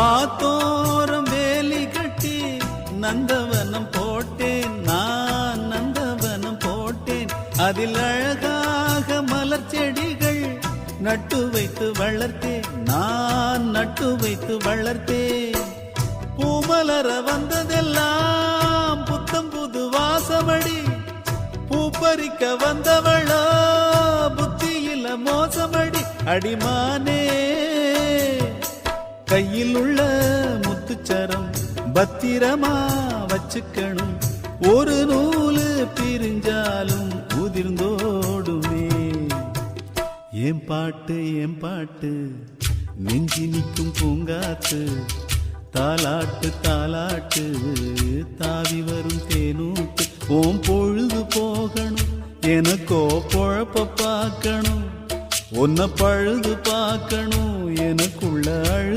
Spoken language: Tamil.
ஆத்தோரம் வேலி கட்டி நந்தவனம் போட்டேன், நான் நந்தவனம் போட்டேன். அதில் அழகாக மலர் செடிகள் நட்டு வைத்து வளர்த்தேன், நான் நட்டு வைத்து வளர்த்தேன். பூமலர வந்ததெல்லாம் புத்தம் புது வாசமடி, பூப்பறிக்க வந்தவளோ புத்தியில மோசமடி. அடிமானே கையில் உள்ள முத்துச்சரம் பத்திரமா வச்சுக்கணும், ஒரு நூலு பிரிஞ்சாலும் உதிர்ந்தோடுமே. ஏன் பாட்டு ஏன் பாட்டு நெஞ்சி நிற்கும் பூங்காத்து, தாலாட்டு தாலாட்டு தாவி வரும் தேனூட்டு. ஓம் பொழுது போகணும் எனக்கோ பொழப்ப பார்க்கணும், உன்னை பழுது பார்க்கணும் எனக்குள்ள அழுது